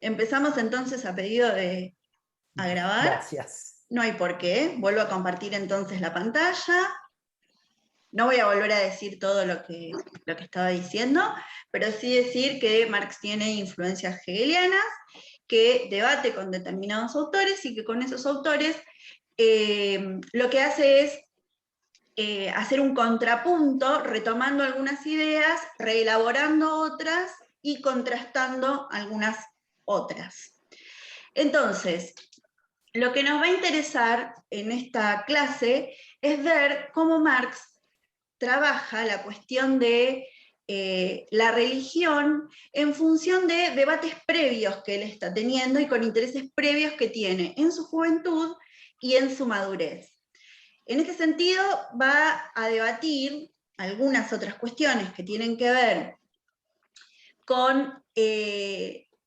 Empezamos entonces a pedido de grabar. Gracias. No hay por qué. Vuelvo a compartir entonces la pantalla. No voy a volver a decir todo lo que estaba diciendo, pero sí decir que Marx tiene influencias hegelianas, que debate con determinados autores y que con esos autores lo que hace es hacer un contrapunto, retomando algunas ideas, reelaborando otras y contrastando algunas otras. Entonces, lo que nos va a interesar en esta clase es ver cómo Marx trabaja la cuestión de la religión en función de debates previos que él está teniendo y con intereses previos que tiene en su juventud y en su madurez. En este sentido, va a debatir algunas otras cuestiones que tienen que ver con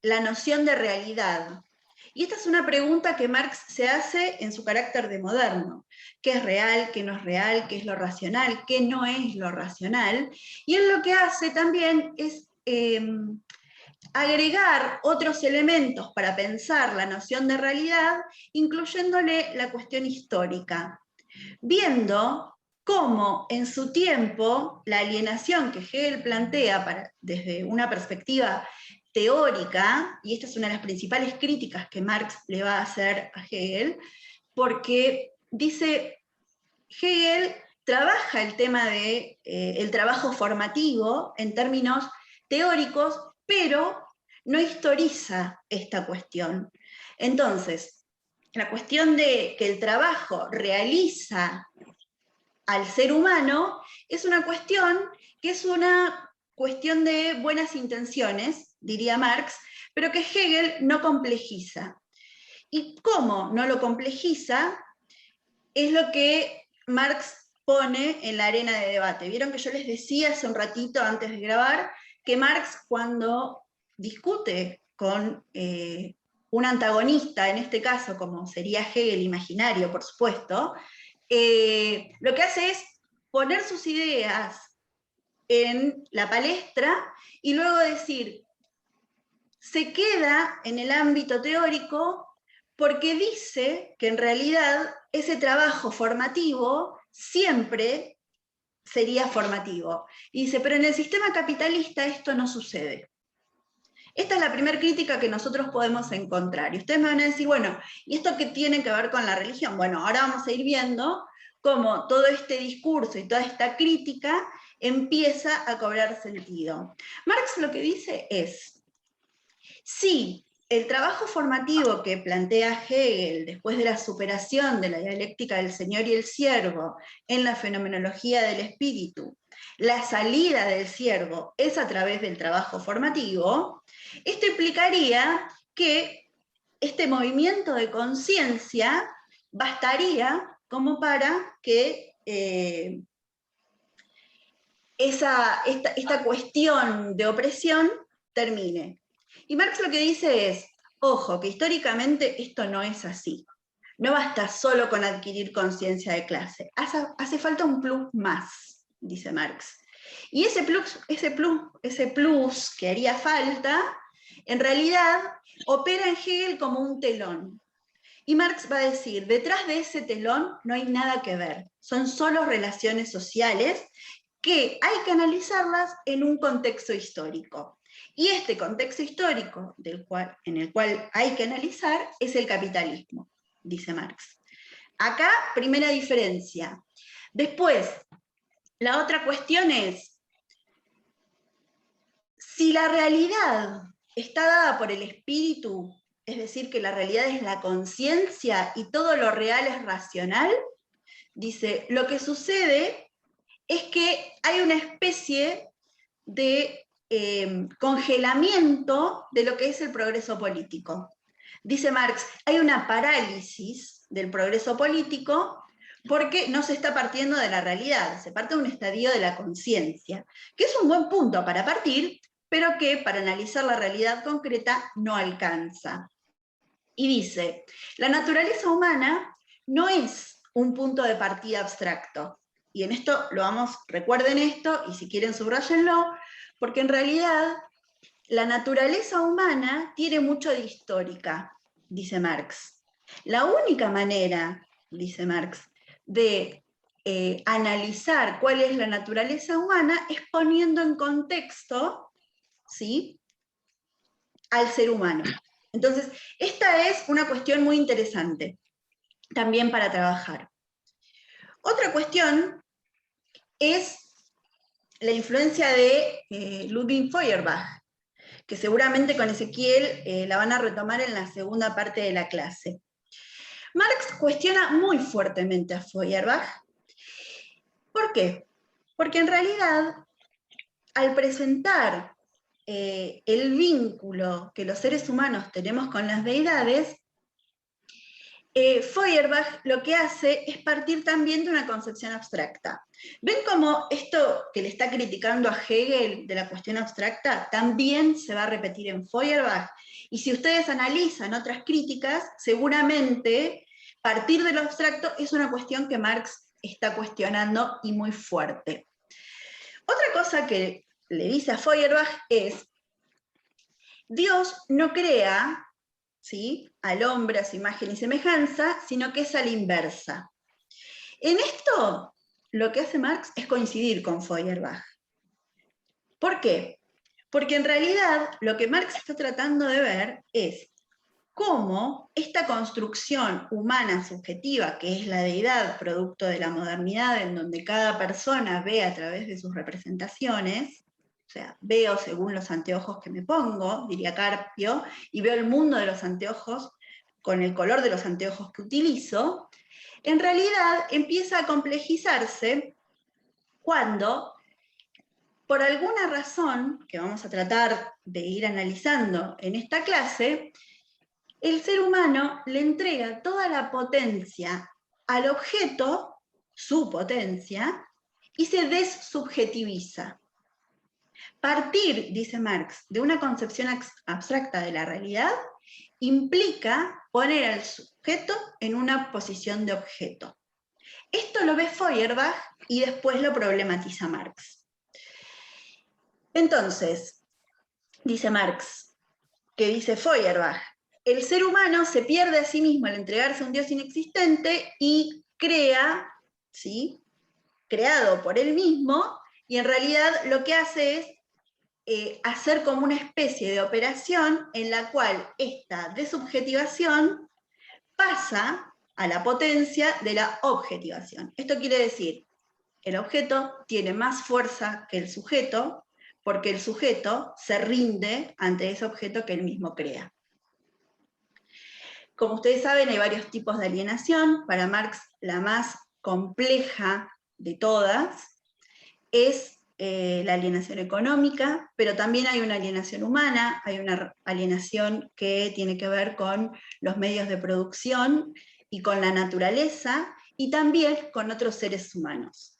la noción de realidad. Y esta es una pregunta que Marx se hace en su carácter de moderno. ¿Qué es real? ¿Qué no es real? ¿Qué es lo racional? ¿Qué no es lo racional? Y él lo que hace también es agregar otros elementos para pensar la noción de realidad, incluyéndole la cuestión histórica, viendo cómo en su tiempo la alienación que Hegel plantea desde una perspectiva teórica, y esta es una de las principales críticas que Marx le va a hacer a Hegel, porque dice, Hegel trabaja el tema de el trabajo formativo en términos teóricos, pero no historiza esta cuestión. Entonces, la cuestión de que el trabajo realiza al ser humano es una cuestión que es una cuestión de buenas intenciones, diría Marx, pero que Hegel no complejiza. ¿Y cómo no lo complejiza? Es lo que Marx pone en la arena de debate. Vieron que yo les decía hace un ratito antes de grabar que Marx, cuando discute con un antagonista, en este caso como sería Hegel imaginario, por supuesto, lo que hace es poner sus ideas en la palestra y luego decir, se queda en el ámbito teórico porque dice que en realidad ese trabajo formativo siempre sería formativo. Y dice, pero en el sistema capitalista esto no sucede. Esta es la primera crítica que nosotros podemos encontrar. Y ustedes me van a decir, bueno, ¿y esto qué tiene que ver con la religión? Bueno, ahora vamos a ir viendo cómo todo este discurso y toda esta crítica empieza a cobrar sentido. Marx lo que dice es, sí, el trabajo formativo que plantea Hegel después de la superación de la dialéctica del señor y el siervo en la fenomenología del espíritu, la salida del siervo es a través del trabajo formativo, esto implicaría que este movimiento de conciencia bastaría como para que esta cuestión de opresión termine. Y Marx lo que dice es, ojo, que históricamente esto no es así. No basta solo con adquirir conciencia de clase, hace falta un plus más, dice Marx. Y ese plus que haría falta, en realidad opera en Hegel como un telón. Y Marx va a decir, detrás de ese telón no hay nada que ver, son solo relaciones sociales que hay que analizarlas en un contexto histórico. Y este contexto histórico en el cual hay que analizar es el capitalismo, dice Marx. Acá, primera diferencia. Después, la otra cuestión es, si la realidad está dada por el espíritu, es decir, que la realidad es la conciencia y todo lo real es racional, dice, lo que sucede es que hay una especie de congelamiento de lo que es el progreso político. Dice Marx, hay una parálisis del progreso político porque no se está partiendo de la realidad, se parte de un estadio de la conciencia, que es un buen punto para partir, pero que para analizar la realidad concreta no alcanza. Y dice, la naturaleza humana no es un punto de partida abstracto. Y en esto recuerden esto, y si quieren subrayenlo, porque en realidad la naturaleza humana tiene mucho de histórica, dice Marx. La única manera, dice Marx, de analizar cuál es la naturaleza humana es poniendo en contexto, ¿sí?, al ser humano. Entonces, esta es una cuestión muy interesante también para trabajar. Otra cuestión es la influencia de Ludwig Feuerbach, que seguramente con Ezequiel la van a retomar en la segunda parte de la clase. Marx cuestiona muy fuertemente a Feuerbach. ¿Por qué? Porque en realidad, al presentar el vínculo que los seres humanos tenemos con las deidades, Feuerbach lo que hace es partir también de una concepción abstracta. ¿Ven cómo esto que le está criticando a Hegel de la cuestión abstracta también se va a repetir en Feuerbach? Y si ustedes analizan otras críticas, seguramente partir de lo abstracto es una cuestión que Marx está cuestionando y muy fuerte. Otra cosa que le dice a Feuerbach es: Dios no crea, ¿sí?, al hombre a su imagen y semejanza, sino que es a la inversa. En esto, lo que hace Marx es coincidir con Feuerbach. ¿Por qué? Porque en realidad lo que Marx está tratando de ver es cómo esta construcción humana subjetiva, que es la deidad, producto de la modernidad, en donde cada persona ve a través de sus representaciones, o sea, veo según los anteojos que me pongo, diría Carpio, y veo el mundo de los anteojos con el color de los anteojos que utilizo, en realidad empieza a complejizarse cuando, por alguna razón, que vamos a tratar de ir analizando en esta clase, el ser humano le entrega toda la potencia al objeto, su potencia, y se dessubjetiviza. Partir, dice Marx, de una concepción abstracta de la realidad implica poner al sujeto en una posición de objeto. Esto lo ve Feuerbach y después lo problematiza Marx. Entonces, dice Marx, que dice Feuerbach, el ser humano se pierde a sí mismo al entregarse a un Dios inexistente y crea, ¿sí?, creado por él mismo, y en realidad lo que hace es hacer como una especie de operación en la cual esta desubjetivación pasa a la potencia de la objetivación. Esto quiere decir, el objeto tiene más fuerza que el sujeto, porque el sujeto se rinde ante ese objeto que él mismo crea. Como ustedes saben, hay varios tipos de alienación. Para Marx, la más compleja de todas es la alienación económica, pero también hay una alienación humana, hay una alienación que tiene que ver con los medios de producción y con la naturaleza, y también con otros seres humanos.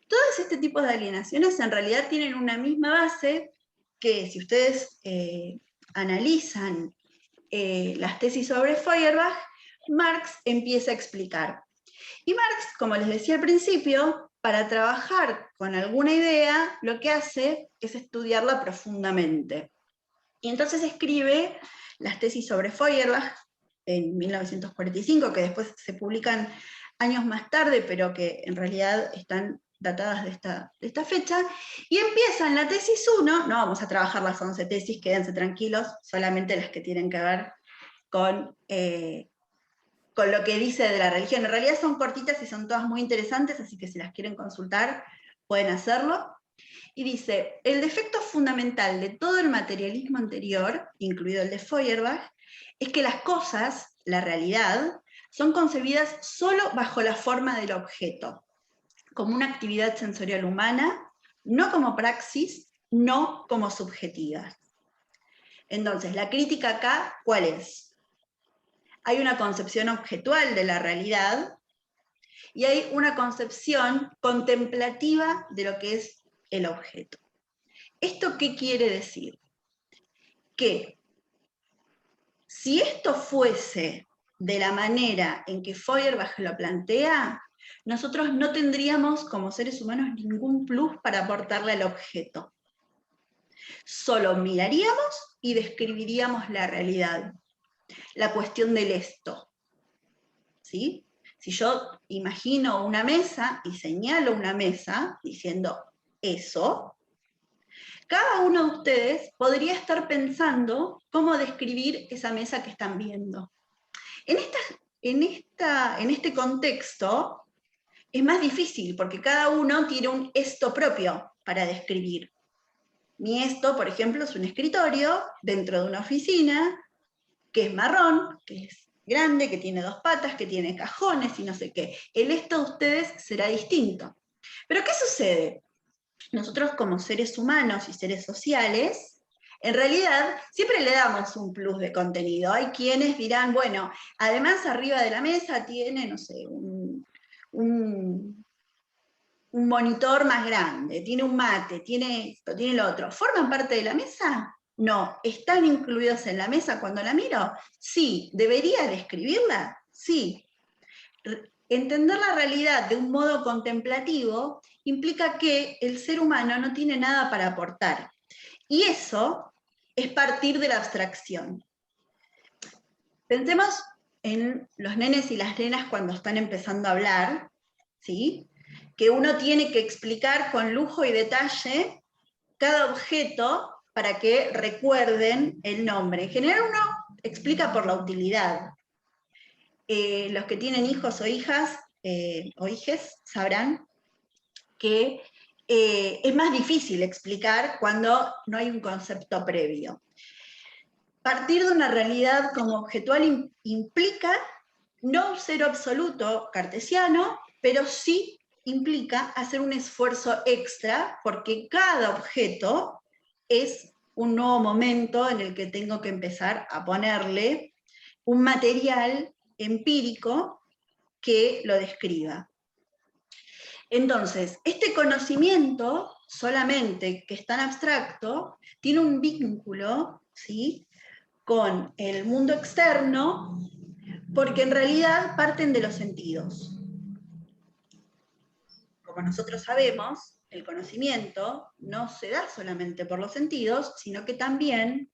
Todos este tipo de alienaciones en realidad tienen una misma base que, si ustedes analizan las tesis sobre Feuerbach, Marx empieza a explicar. Y Marx, como les decía al principio, para trabajar con alguna idea, lo que hace es estudiarla profundamente. Y entonces escribe las tesis sobre Feuerbach en 1945, que después se publican años más tarde, pero que en realidad están datadas de esta fecha, y empieza en la tesis 1, no vamos a trabajar las 11 tesis, quédense tranquilos, solamente las que tienen que ver con lo que dice de la religión. En realidad son cortitas y son todas muy interesantes, así que si las quieren consultar, pueden hacerlo. Y dice, el defecto fundamental de todo el materialismo anterior, incluido el de Feuerbach, es que las cosas, la realidad, son concebidas solo bajo la forma del objeto, como una actividad sensorial humana, no como praxis, no como subjetiva. Entonces, la crítica acá, ¿cuál es? Hay una concepción objetual de la realidad y hay una concepción contemplativa de lo que es el objeto. ¿Esto qué quiere decir? Que si esto fuese de la manera en que Feuerbach lo plantea, nosotros no tendríamos como seres humanos ningún plus para aportarle al objeto. Solo miraríamos y describiríamos la realidad. La cuestión del esto, ¿sí? Si yo imagino una mesa y señalo una mesa diciendo eso, cada uno de ustedes podría estar pensando cómo describir esa mesa que están viendo. En este contexto es más difícil porque cada uno tiene un esto propio para describir. Mi esto, por ejemplo, es un escritorio dentro de una oficina que es marrón, que es grande, que tiene 2 patas, que tiene cajones y no sé qué. El esto de ustedes será distinto. Pero ¿qué sucede? Nosotros como seres humanos y seres sociales, en realidad siempre le damos un plus de contenido. Hay quienes dirán, bueno, además arriba de la mesa tiene, no sé, un monitor más grande, tiene un mate, tiene esto, tiene lo otro. ¿Forman parte de la mesa? No. ¿Están incluidos en la mesa cuando la miro? Sí. ¿Debería describirla? Sí. Entender la realidad de un modo contemplativo implica que el ser humano no tiene nada para aportar. Y eso es partir de la abstracción. Pensemos en los nenes y las nenas cuando están empezando a hablar, ¿sí? Que uno tiene que explicar con lujo y detalle cada objeto para que recuerden el nombre. En general uno explica por la utilidad. Los que tienen hijos o hijas o hijes sabrán que es más difícil explicar cuando no hay un concepto previo. Partir de una realidad como objetual implica no un cero absoluto cartesiano, pero sí implica hacer un esfuerzo extra porque cada objeto es un nuevo momento en el que tengo que empezar a ponerle un material empírico que lo describa. Entonces, este conocimiento, solamente que es tan abstracto, tiene un vínculo, ¿sí?, con el mundo externo, porque en realidad parten de los sentidos. Como nosotros sabemos, el conocimiento no se da solamente por los sentidos, sino que también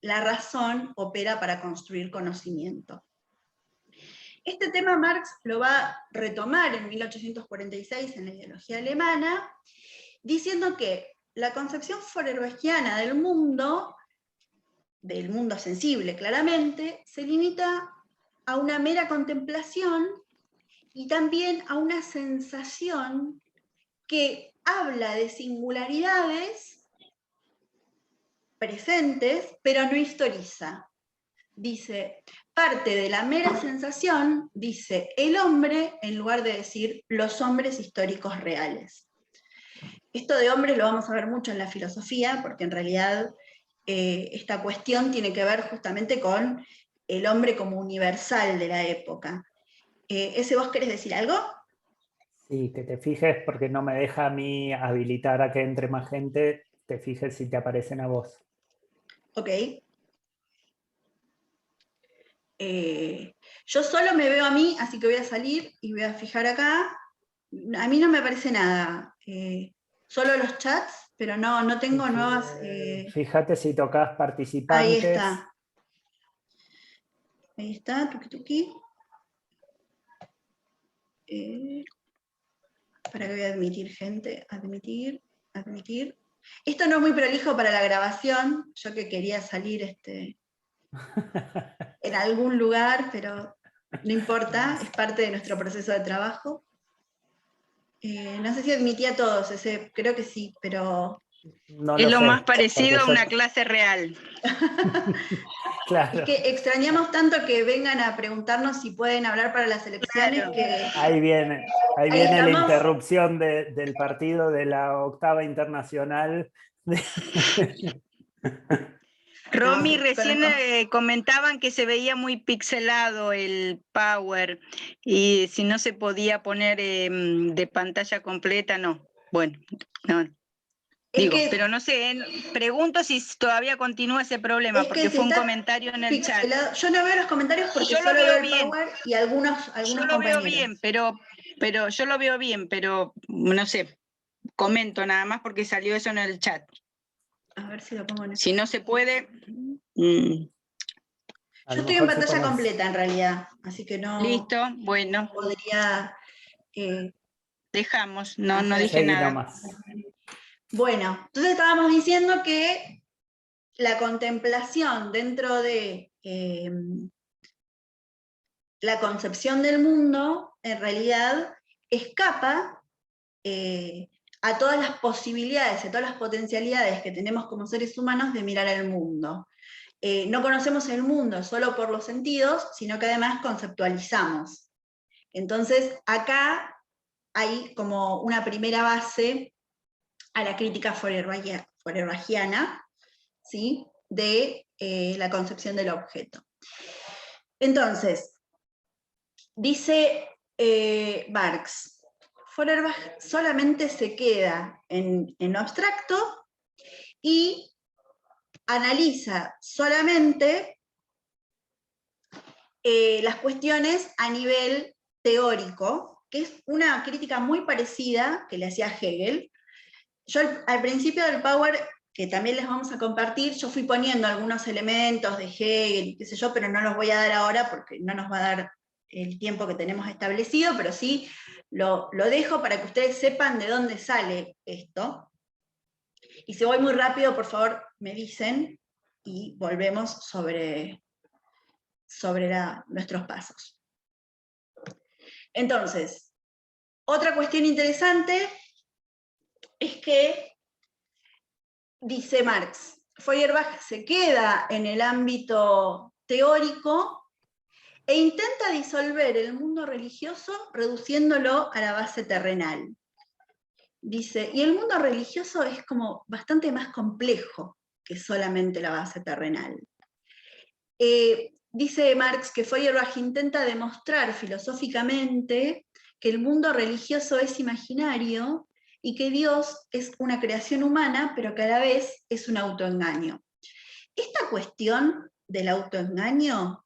la razón opera para construir conocimiento. Este tema Marx lo va a retomar en 1846 en la ideología alemana, diciendo que la concepción feuerbachana del mundo sensible claramente, se limita a una mera contemplación y también a una sensación que habla de singularidades presentes, pero no historiza. Dice, parte de la mera sensación, dice el hombre, en lugar de decir los hombres históricos reales. Esto de hombres lo vamos a ver mucho en la filosofía, porque en realidad esta cuestión tiene que ver justamente con el hombre como universal de la época. ¿Ese vos querés decir algo? Sí, que te fijes, porque no me deja a mí habilitar a que entre más gente, te fijes si te aparecen a vos. Ok. Yo solo me veo a mí, así que voy a salir y voy a fijar acá. A mí no me aparece nada. Solo los chats, pero no tengo nuevas... Fíjate si tocas Ahí participantes. está. Ahí está, tuki tuki. Para que voy a admitir gente. Admitir, admitir. Esto no es muy prolijo para la grabación. Yo que quería salir en algún lugar, pero no importa, es parte de nuestro proceso de trabajo. No sé si admití a todos, creo que sí, pero... No es lo sé, más parecido a yo... una clase real. Claro. Es que extrañamos tanto que vengan a preguntarnos si pueden hablar para las elecciones, Claro. que... Ahí viene estamos. la interrupción del partido de la octava internacional. Romy, No, recién comentaban que se veía muy pixelado el Power y si no se podía poner de pantalla completa, no. Bueno, no. Digo, pero no sé, pregunto si todavía continúa ese problema, porque fue un comentario en el chat. Yo no veo los comentarios porque yo solo lo veo el bien. Power y algunos yo lo compañeros. Veo bien, pero yo lo veo bien, pero no sé, comento nada más porque salió eso en el chat. A ver si lo pongo en... Si no se puede... Yo estoy en pantalla completa en realidad, así que no... Listo, bueno. Podría... Dejamos, no dije nada. Más. Bueno, entonces estábamos diciendo que la contemplación dentro de la concepción del mundo, en realidad, escapa a todas las posibilidades, a todas las potencialidades que tenemos como seres humanos de mirar el mundo. No conocemos el mundo solo por los sentidos, sino que además conceptualizamos. Entonces, acá hay como una primera base a la crítica feuerbachiana, ¿sí?, de la concepción del objeto. Entonces, dice Marx, Feuerbach solamente se queda en lo abstracto y analiza solamente las cuestiones a nivel teórico, que es una crítica muy parecida que le hacía Hegel. Yo al principio del Power, que también les vamos a compartir, yo fui poniendo algunos elementos de Hegel y qué sé yo, pero no los voy a dar ahora porque no nos va a dar el tiempo que tenemos establecido, pero sí lo dejo para que ustedes sepan de dónde sale esto. Y si voy muy rápido, por favor, me dicen y volvemos sobre nuestros pasos. Entonces, otra cuestión interesante es que, dice Marx, Feuerbach se queda en el ámbito teórico e intenta disolver el mundo religioso reduciéndolo a la base terrenal. Dice, y el mundo religioso es como bastante más complejo que solamente la base terrenal. Dice Marx que Feuerbach intenta demostrar filosóficamente que el mundo religioso es imaginario y que Dios es una creación humana, pero que a la vez es un autoengaño. Esta cuestión del autoengaño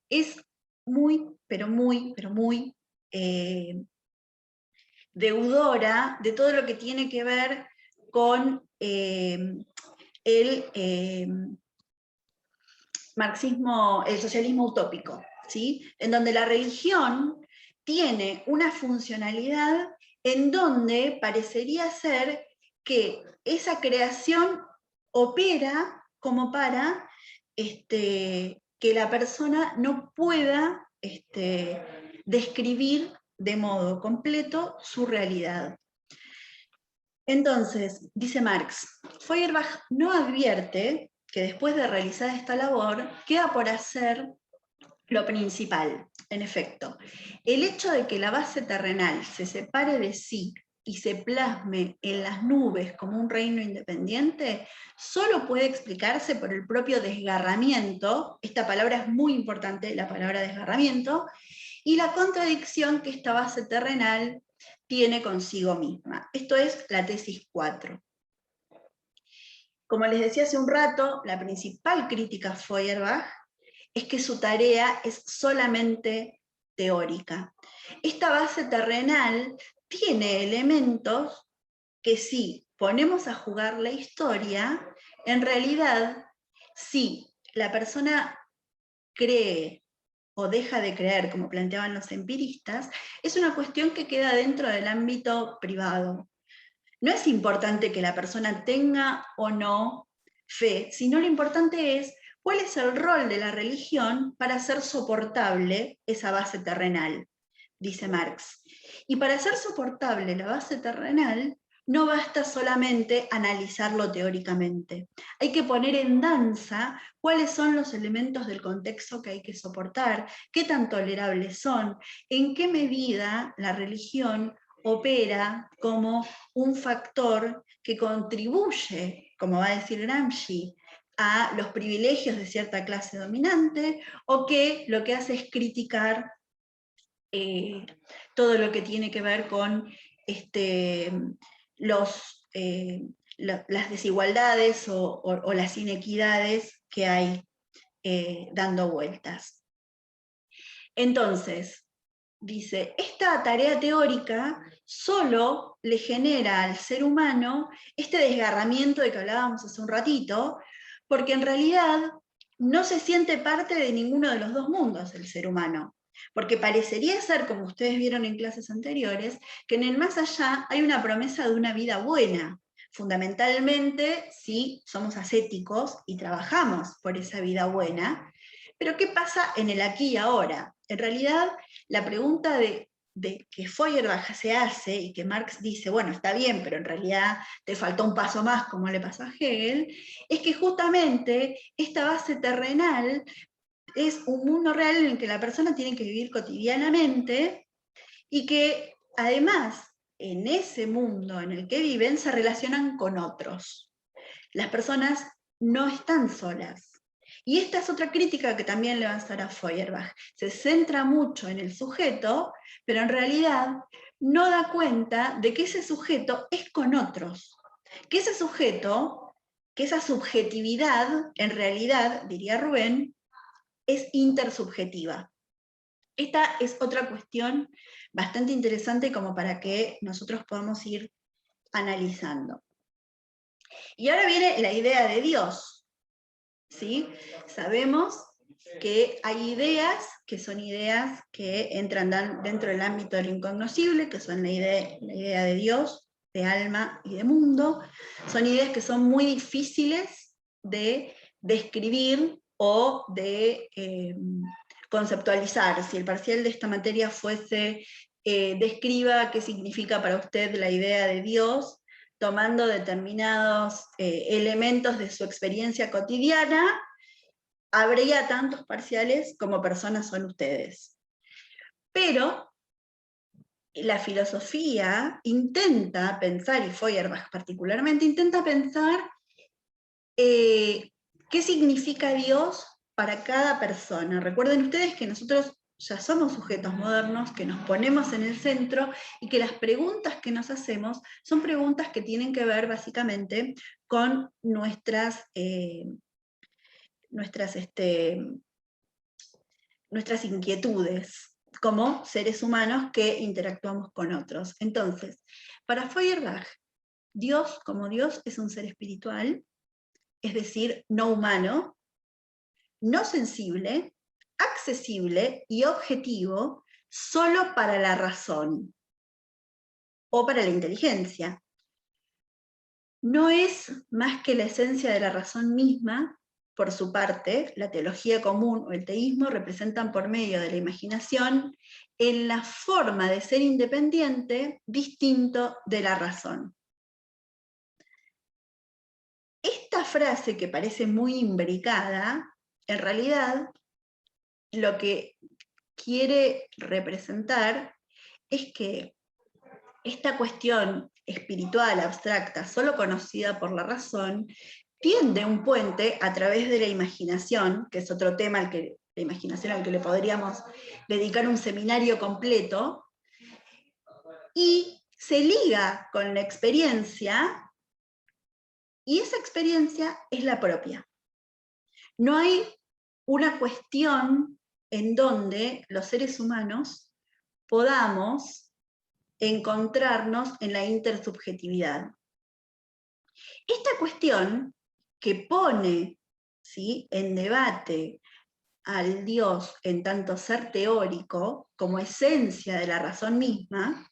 es muy, pero muy, pero muy deudora de todo lo que tiene que ver con el marxismo, el socialismo utópico, ¿sí?, en donde la religión tiene una funcionalidad en donde parecería ser que esa creación opera como para que la persona no pueda describir de modo completo su realidad. Entonces, dice Marx, Feuerbach no advierte que después de realizar esta labor queda por hacer lo principal. En efecto, el hecho de que la base terrenal se separe de sí y se plasme en las nubes como un reino independiente, solo puede explicarse por el propio desgarramiento, esta palabra es muy importante, la palabra desgarramiento, y la contradicción que esta base terrenal tiene consigo misma. Esto es la tesis 4. Como les decía hace un rato, la principal crítica a Feuerbach es que su tarea es solamente teórica. Esta base terrenal tiene elementos que si ponemos a jugar la historia, en realidad, si la persona cree o deja de creer, como planteaban los empiristas, es una cuestión que queda dentro del ámbito privado. No es importante que la persona tenga o no fe, sino lo importante es cuál es el rol de la religión para hacer soportable esa base terrenal, dice Marx. Y para hacer soportable la base terrenal, no basta solamente analizarlo teóricamente. Hay que poner en danza cuáles son los elementos del contexto que hay que soportar, qué tan tolerables son, en qué medida la religión opera como un factor que contribuye, como va a decir Gramsci, a los privilegios de cierta clase dominante, o que lo que hace es criticar todo lo que tiene que ver con las desigualdades o las inequidades que hay dando vueltas. Entonces, dice, esta tarea teórica solo le genera al ser humano este desgarramiento de que hablábamos hace un ratito, porque en realidad no se siente parte de ninguno de los dos mundos el ser humano. Porque parecería ser, como ustedes vieron en clases anteriores, que en el más allá hay una promesa de una vida buena, fundamentalmente si somos ascéticos y trabajamos por esa vida buena. Pero ¿qué pasa en el aquí y ahora? En realidad, la pregunta de que Feuerbach se hace y que Marx dice, bueno, está bien, pero en realidad te faltó un paso más, como le pasó a Hegel, es que justamente esta base terrenal es un mundo real en el que la persona tiene que vivir cotidianamente y que además en ese mundo en el que viven se relacionan con otros. Las personas no están solas. Y esta es otra crítica que también le va a hacer a Feuerbach. Se centra mucho en el sujeto, pero en realidad no da cuenta de que ese sujeto es con otros. Que ese sujeto, que esa subjetividad, en realidad, diría Rubén, es intersubjetiva. Esta es otra cuestión bastante interesante como para que nosotros podamos ir analizando. Y ahora viene la idea de Dios, ¿sí? Sabemos que hay ideas que son ideas que entran dentro del ámbito del incognoscible, que son la idea de Dios, de alma y de mundo. Son ideas que son muy difíciles de describir o de conceptualizar. Si el parcial de esta materia fuese describa qué significa para usted la idea de Dios, tomando determinados elementos de su experiencia cotidiana, habría tantos parciales como personas son ustedes. Pero la filosofía intenta pensar, y Feuerbach particularmente, intenta pensar qué significa Dios para cada persona. Recuerden ustedes que nosotros ya somos sujetos modernos, que nos ponemos en el centro y que las preguntas que nos hacemos son preguntas que tienen que ver básicamente con nuestras inquietudes como seres humanos que interactuamos con otros. Entonces, para Feuerbach, Dios como Dios es un ser espiritual, es decir, no humano, no sensible, accesible y objetivo solo para la razón o para la inteligencia. No es más que la esencia de la razón misma. Por su parte, la teología común o el teísmo representan por medio de la imaginación en la forma de ser independiente distinto de la razón. Esta frase, que parece muy imbricada, en realidad lo que quiere representar es que esta cuestión espiritual, abstracta, solo conocida por la razón, tiende un puente a través de la imaginación, que es otro tema la imaginación al que le podríamos dedicar un seminario completo, y se liga con la experiencia, y esa experiencia es la propia. No hay una cuestión en donde los seres humanos podamos encontrarnos en la intersubjetividad. Esta cuestión que pone, ¿sí?, en debate al Dios en tanto ser teórico, como esencia de la razón misma,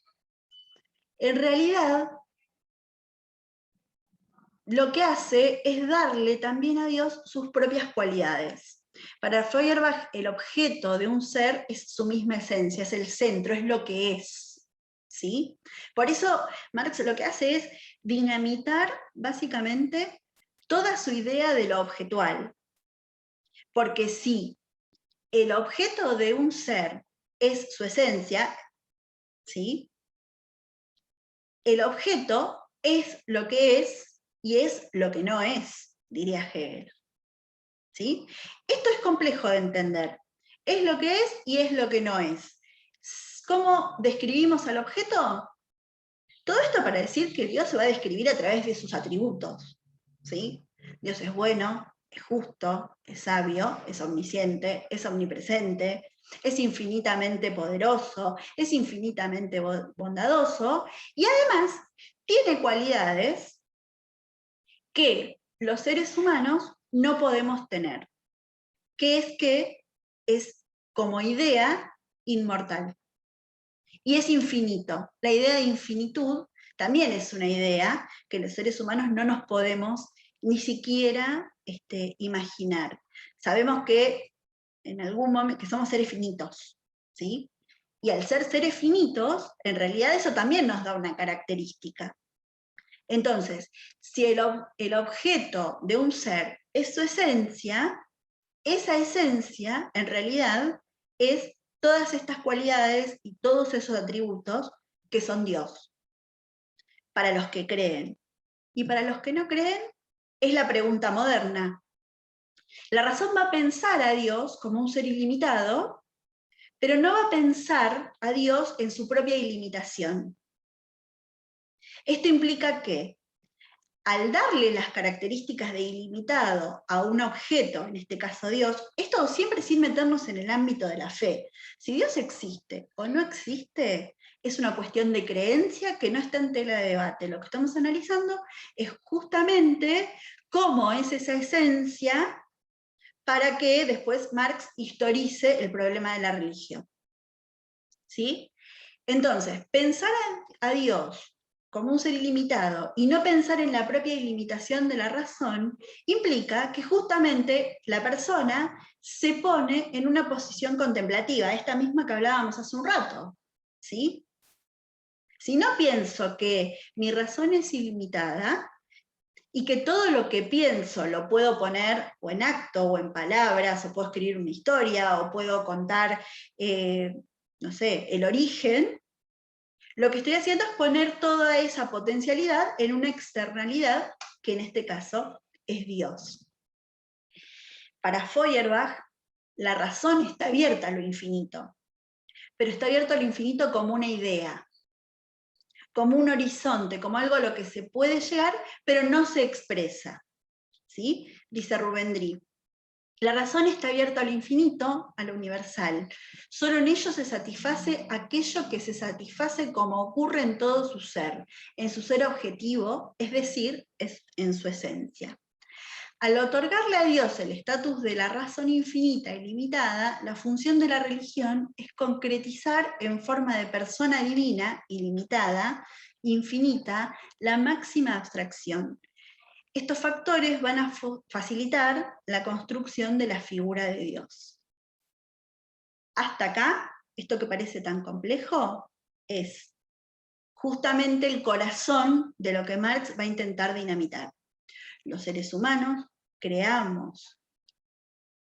en realidad lo que hace es darle también a Dios sus propias cualidades. Para Feuerbach, el objeto de un ser es su misma esencia, es el centro, es lo que es. ¿Sí? Por eso Marx lo que hace es dinamitar básicamente toda su idea de lo objetual. Porque si el objeto de un ser es su esencia, ¿sí?, el objeto es lo que es y es lo que no es, diría Hegel. ¿Sí? Esto es complejo de entender. Es lo que es y es lo que no es. ¿Cómo describimos al objeto? Todo esto para decir que Dios se va a describir a través de sus atributos. ¿Sí? Dios es bueno, es justo, es sabio, es omnisciente, es omnipresente, es infinitamente poderoso, es infinitamente bondadoso, y además tiene cualidades que los seres humanos no podemos tener, que es como idea inmortal. Y es infinito. La idea de infinitud también es una idea que los seres humanos no nos podemos ni siquiera imaginar. Sabemos que en algún momento que somos seres finitos, ¿sí? Y al ser seres finitos, en realidad eso también nos da una característica. Entonces, si el objeto de un ser es su esencia, esa esencia en realidad es todas estas cualidades y todos esos atributos que son Dios, para los que creen. Y para los que no creen, es la pregunta moderna. La razón va a pensar a Dios como un ser ilimitado, pero no va a pensar a Dios en su propia ilimitación. Esto implica que, al darle las características de ilimitado a un objeto, en este caso Dios, esto siempre sin meternos en el ámbito de la fe. Si Dios existe o no existe, es una cuestión de creencia que no está en tela de debate. Lo que estamos analizando es justamente cómo es esa esencia para que después Marx historice el problema de la religión. ¿Sí? Entonces, pensar a Dios como un ser ilimitado y no pensar en la propia ilimitación de la razón, implica que justamente la persona se pone en una posición contemplativa, esta misma que hablábamos hace un rato, ¿sí? Si no pienso que mi razón es ilimitada y que todo lo que pienso lo puedo poner o en acto o en palabras, o puedo escribir una historia, o puedo contar, no sé, el origen, lo que estoy haciendo es poner toda esa potencialidad en una externalidad, que en este caso es Dios. Para Feuerbach, la razón está abierta a lo infinito, pero está abierto a lo infinito como una idea, como un horizonte, como algo a lo que se puede llegar, pero no se expresa. ¿Sí? Dice Rubén Dri. La razón está abierta a lo infinito, a lo universal. Solo en ello se satisface aquello que se satisface como ocurre en todo su ser objetivo, es decir, en su esencia. Al otorgarle a Dios el estatus de la razón infinita y limitada, la función de la religión es concretizar en forma de persona divina, ilimitada, infinita, la máxima abstracción. Estos factores van a facilitar la construcción de la figura de Dios. Hasta acá, esto que parece tan complejo, es justamente el corazón de lo que Marx va a intentar dinamitar. Los seres humanos creamos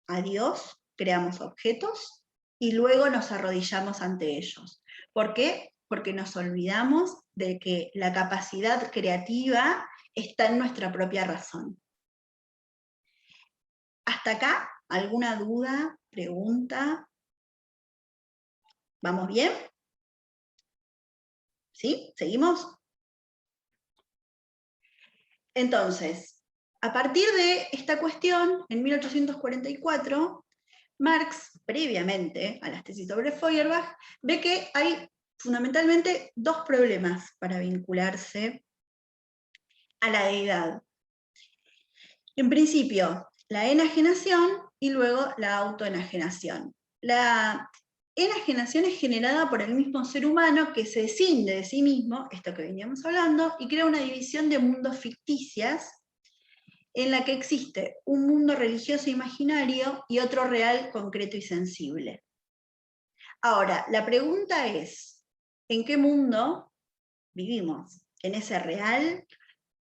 a Dios, creamos objetos, y luego nos arrodillamos ante ellos. ¿Por qué? Porque nos olvidamos de que la capacidad creativa está en nuestra propia razón. ¿Hasta acá? ¿Alguna duda? ¿Pregunta? ¿Vamos bien? ¿Sí? ¿Seguimos? Entonces, a partir de esta cuestión, en 1844, Marx, previamente a las tesis sobre Feuerbach, ve que hay fundamentalmente dos problemas para vincularse a la deidad. En principio, la enajenación y luego la autoenajenación. La enajenación es generada por el mismo ser humano que se escinde de sí mismo, esto que veníamos hablando, y crea una división de mundos ficticias en la que existe un mundo religioso imaginario y otro real, concreto y sensible. Ahora, la pregunta es, ¿en qué mundo vivimos? ¿En ese real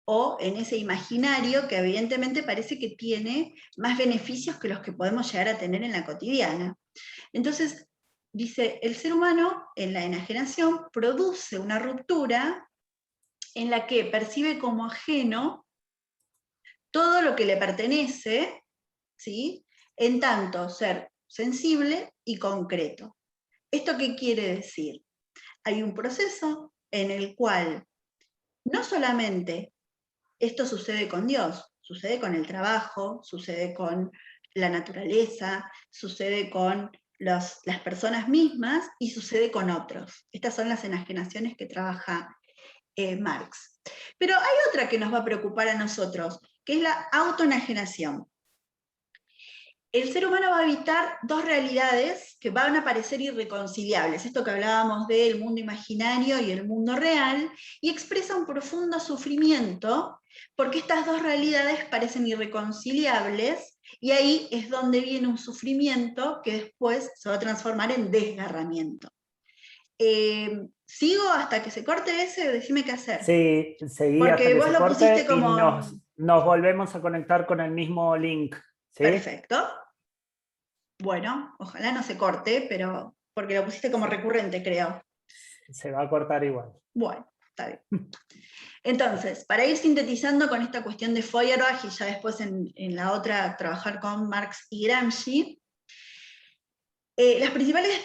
o en ese imaginario que evidentemente parece que tiene más beneficios que los que podemos llegar a tener en la cotidiana? Entonces, dice, el ser humano en la enajenación produce una ruptura en la que percibe como ajeno todo lo que le pertenece, ¿sí? En tanto ser sensible y concreto. ¿Esto qué quiere decir? Hay un proceso en el cual no solamente esto sucede con Dios sucede con el trabajo, sucede con la naturaleza, sucede con las personas mismas y sucede con otros. Estas son las enajenaciones que trabaja Marx. Pero hay otra que nos va a preocupar a nosotros, que es la autoenajenación. El ser humano va a evitar dos realidades que van a parecer irreconciliables, esto que hablábamos del mundo imaginario y el mundo real, y expresa un profundo sufrimiento porque estas dos realidades parecen irreconciliables, y ahí es donde viene un sufrimiento que después se va a transformar en desgarramiento. ¿Sigo hasta que se corte ese? Decime qué hacer. Sí, seguí porque hasta que vos se lo corte pusiste y como... nos volvemos a conectar con el mismo link. ¿Sí? Perfecto. Bueno, ojalá no se corte, pero porque lo pusiste como recurrente, creo. Se va a cortar igual. Bueno, está bien. Entonces, para ir sintetizando con esta cuestión de Feuerbach y ya después en la otra trabajar con Marx y Gramsci, las principales